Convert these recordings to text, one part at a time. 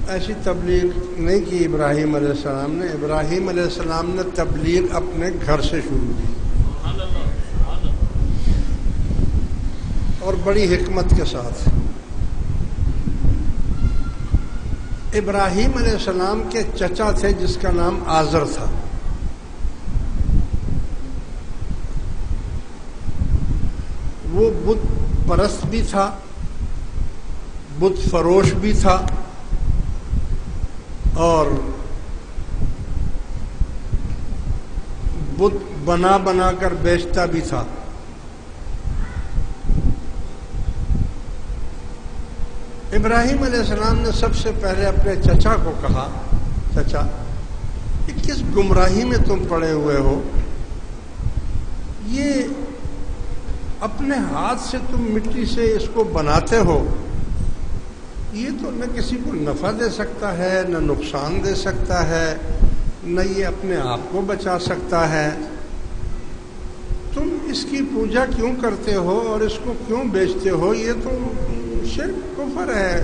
ایسی تبلیغ نہیں کی ابراہیم علیہ السلام نے. ابراہیم علیہ السلام نے تبلیغ اپنے گھر سے شروع کی اور بڑی حکمت کے ساتھ. ابراہیم علیہ السلام کے چچا تھے جس کا نام آزر تھا. وہ بت پرست بھی تھا، بت فروش بھی تھا اور بت بنا بنا کر بیچتا بھی تھا. ابراہیم علیہ السلام نے سب سے پہلے اپنے چچا کو کہا، چچا یہ کس گمراہی میں تم پڑے ہوئے ہو؟ یہ اپنے ہاتھ سے تم مٹی سے اس کو بناتے ہو، یہ تو نہ کسی کو نفع دے سکتا ہے، نہ نقصان دے سکتا ہے، نہ یہ اپنے آپ کو بچا سکتا ہے. تم اس کی پوجا کیوں کرتے ہو اور اس کو کیوں بیچتے ہو؟ یہ تو شرک کفر ہے.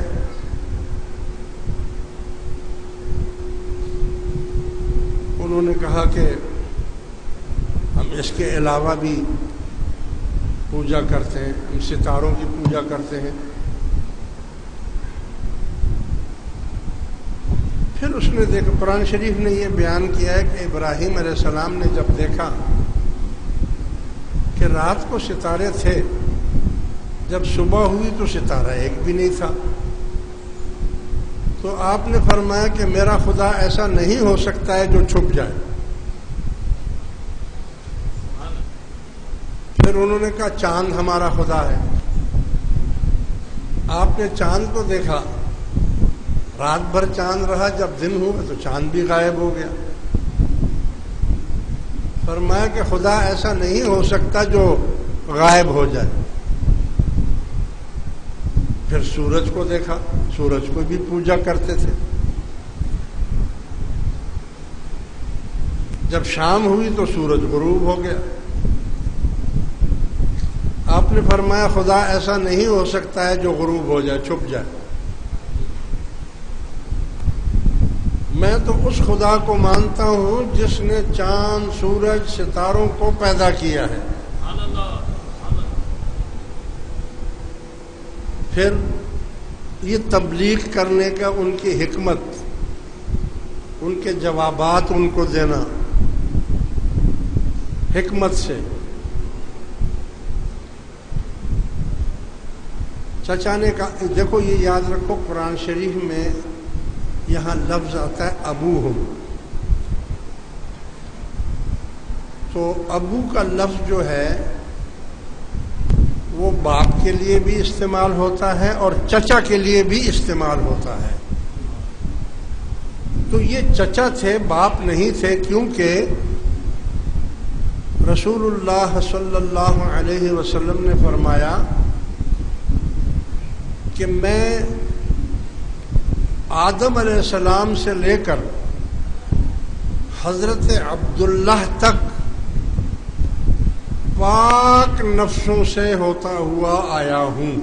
انہوں نے کہا کہ ہم اس کے علاوہ بھی پوجا کرتے ہیں، ہم ستاروں کی پوجا کرتے ہیں. پھر اس نے دیکھا، قرآن شریف نے یہ بیان کیا ہے کہ ابراہیم علیہ السلام نے جب دیکھا کہ رات کو ستارے تھے، جب صبح ہوئی تو ستارہ ایک بھی نہیں تھا، تو آپ نے فرمایا کہ میرا خدا ایسا نہیں ہو سکتا ہے جو چھپ جائے. پھر انہوں نے کہا چاند ہمارا خدا ہے. آپ نے چاند کو دیکھا، رات بھر چاند رہا، جب دن ہوا تو چاند بھی غائب ہو گیا. فرمایا کہ خدا ایسا نہیں ہو سکتا جو غائب ہو جائے. پھر سورج کو دیکھا، سورج کو بھی پوجا کرتے تھے. جب شام ہوئی تو سورج غروب ہو گیا. آپ نے فرمایا خدا ایسا نہیں ہو سکتا ہے جو غروب ہو جائے، چھپ جائے. میں تو اس خدا کو مانتا ہوں جس نے چاند، سورج، ستاروں کو پیدا کیا ہے. پھر یہ تبلیغ کرنے کا ان کی حکمت، ان کے جوابات ان کو دینا حکمت سے. چچا نے کہا، دیکھو یہ یاد رکھو قرآن شریف میں یہاں لفظ آتا ہے ابوہم، تو ابو کا لفظ جو ہے وہ باپ کے لیے بھی استعمال ہوتا ہے اور چچا کے لیے بھی استعمال ہوتا ہے. تو یہ چچا تھے، باپ نہیں تھے، کیونکہ رسول اللہ صلی اللہ علیہ وسلم نے فرمایا کہ میں آدم علیہ السلام سے لے کر حضرت عبداللہ تک پاک نفسوں سے ہوتا ہوا آیا ہوں.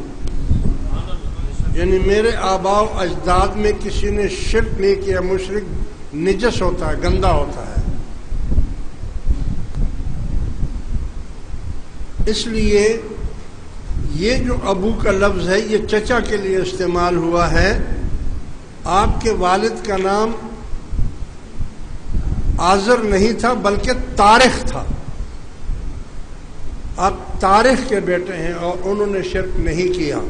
یعنی میرے آباء و اجداد میں کسی نے شرک نہیں کیا. مشرک نجس ہوتا ہے، گندا ہوتا ہے. اس لیے یہ جو ابو کا لفظ ہے یہ چچا کے لیے استعمال ہوا ہے. آپ کے والد کا نام آزر نہیں تھا بلکہ طارق تھا. آپ طارق کے بیٹے ہیں اور انہوں نے شرک نہیں کیا.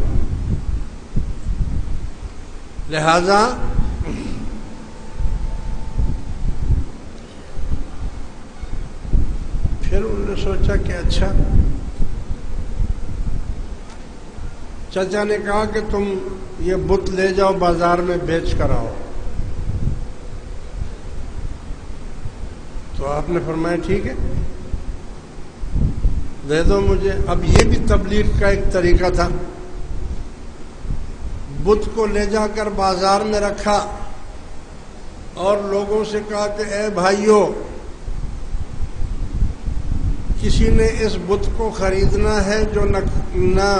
لہذا پھر انہوں نے سوچا کہ اچھا، چچا نے کہا کہ تم یہ بت لے جاؤ بازار میں بیچ کر آؤ. تو آپ نے فرمایا ٹھیک ہے، دے دو مجھے. اب یہ بھی تبلیغ کا ایک طریقہ تھا. بت کو لے جا کر بازار میں رکھا اور لوگوں سے کہا کہ اے بھائیو، کسی نے اس بت کو خریدنا ہے جو نہ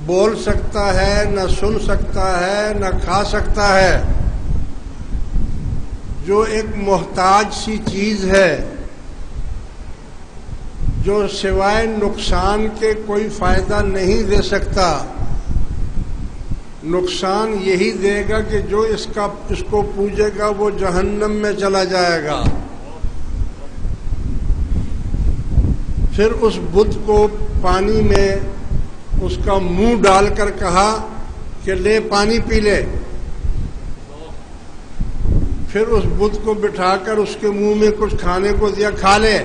بول سکتا ہے، نہ سن سکتا ہے، نہ کھا سکتا ہے، جو ایک محتاج سی چیز ہے، جو سوائے نقصان کے کوئی فائدہ نہیں دے سکتا، نقصان یہی دے گا کہ جو اس کو پوجے گا وہ جہنم میں چلا جائے گا۔ پھر اس بت کو پانی میں اس کا منہ ڈال کر کہا کہ لے پانی پی لے، پھر اس بت کو بٹھا کر اس کے منہ میں کچھ کھانے کو دیا، کھا لے۔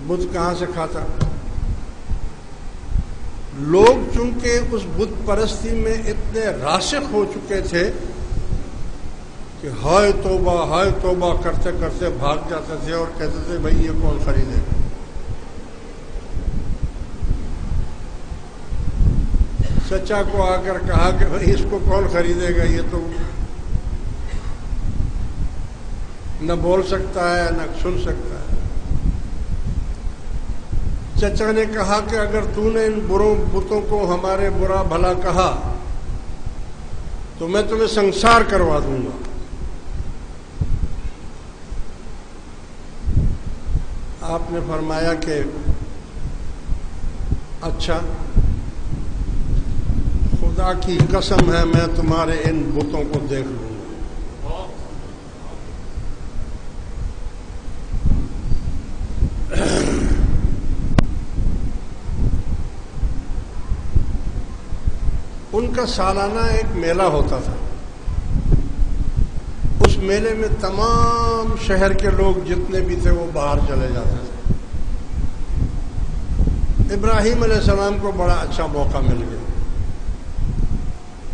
بت کہاں سے کھاتا؟ لوگ چونکہ اس بت پرستی میں اتنے راسخ ہو چکے تھے کہ ہائے توبہ کرتے کرتے بھاگ جاتے تھے اور کہتے تھے بھائی یہ کون خریدے گا؟ چچا کو آ کر کہا کہ بھائی اس کو کون خریدے گا، یہ تو نہ بول سکتا ہے نہ سن سکتا ہے۔ چچا نے کہا کہ اگر تو نے ان بتوں کو ہمارے برا بھلا کہا تو میں تمہیں سنسار کروا دوں گا۔ آپ نے فرمایا کہ اچھا، خدا کی قسم ہے میں تمہارے ان بتوں کو دیکھ لوں گا۔ ان کا سالانہ ایک میلہ ہوتا تھا، اس میلے میں تمام شہر کے لوگ جتنے بھی تھے وہ باہر چلے جاتے تھے۔ ابراہیم علیہ السلام کو بڑا اچھا موقع مل گیا۔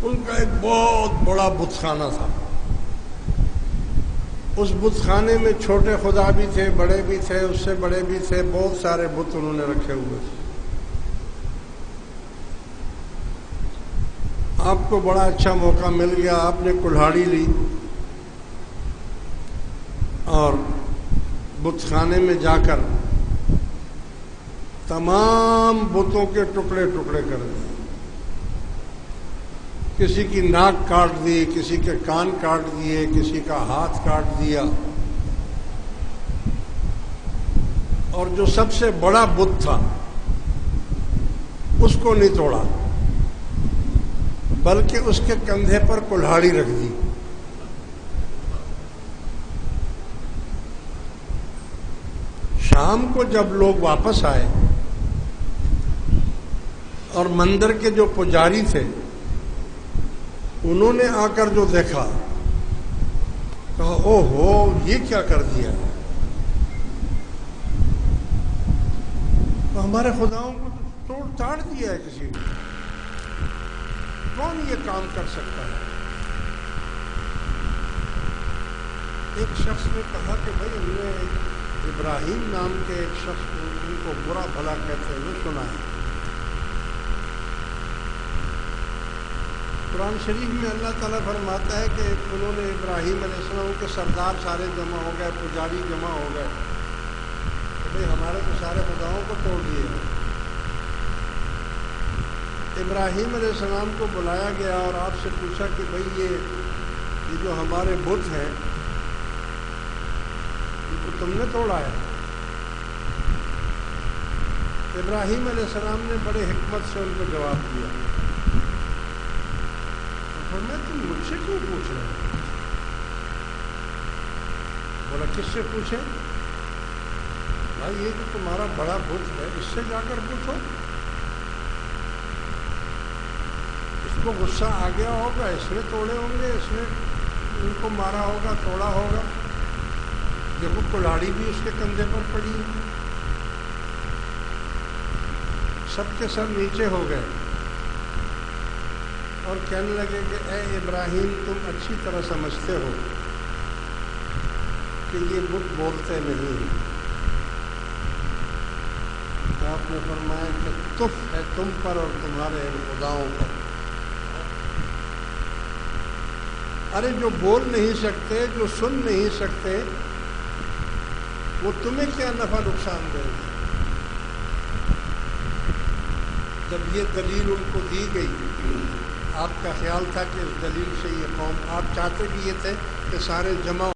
ان کا ایک بہت بڑا بت خانہ تھا، اس بت خانے میں چھوٹے خدا بھی تھے، بڑے بھی تھے، اس سے بڑے بھی تھے، بہت سارے بت انہوں نے رکھے ہوئے تھے۔ آپ کو بڑا اچھا موقع مل گیا، آپ نے کلہاڑی لی اور بت خانے میں جا کر تمام بتوں کے ٹکڑے ٹکڑے کر دیے۔ کسی کی ناک کاٹ دی، کسی کے کان کاٹ دیے، کسی کا ہاتھ کاٹ دیا، اور جو سب سے بڑا بت تھا اس کو نہیں توڑا بلکہ اس کے کندھے پر کلہاڑی رکھ دی۔ شام کو جب لوگ واپس آئے اور مندر کے جو پجاری تھے انہوں نے آ کر جو دیکھا، کہا او ہو یہ کیا کر دیا؟ تو ہمارے خداؤں کو تو توڑ تاڑ دیا ہے کسی نے، کون یہ کام کر سکتا ہے؟ ایک شخص نے کہا کہ بھائی ہم نے ابراہیم نام کے ایک شخص کو برا بھلا کہتے ہوئے سنا ہے۔ قرآن شریف میں اللہ تعالیٰ فرماتا ہے کہ انہوں نے ابراہیم علیہ السلام کے سردار سارے جمع ہو گئے، پجاری جمع ہو گئے، کہ بھائی ہمارے تو سارے خداؤں کو توڑ دیے۔ ابراہیم علیہ السلام کو بلایا گیا اور آپ سے پوچھا کہ بھائی یہ جو ہمارے بت ہیں ان کو تم نے توڑا ہے؟ ابراہیم علیہ السلام نے بڑے حکمت سے ان کو جواب دیا، فرمایا تم مجھ سے کیوں پوچھ رہے ہو؟ بولا کس سے پوچھیں؟ بھائی یہ جو تمہارا بڑا بت ہے اس سے جا کر پوچھو، اس کو غصہ آ گیا ہوگا، اس نے توڑے ہوں گے، اس نے ان کو مارا ہوگا، توڑا ہوگا۔ دیکھو کلاڑی بھی اس کے کندھے پر پڑی، سب کے سب نیچے ہو گئے اور کہنے لگے کہ اے ابراہیم تم اچھی طرح سمجھتے ہو کہ یہ بت بولتے نہیں۔ تو آپ نے فرمایا کہ تف ہے تم پر اور تمہارے خداؤں پر۔ ارے جو بول نہیں سکتے، جو سن نہیں سکتے، وہ تمہیں کیا نفع نقصان دے گا؟ جب یہ دلیل ان کو دی گئی، آپ کا خیال تھا کہ اس دلیل سے یہ قوم، آپ چاہتے بھی یہ تھے کہ سارے جمع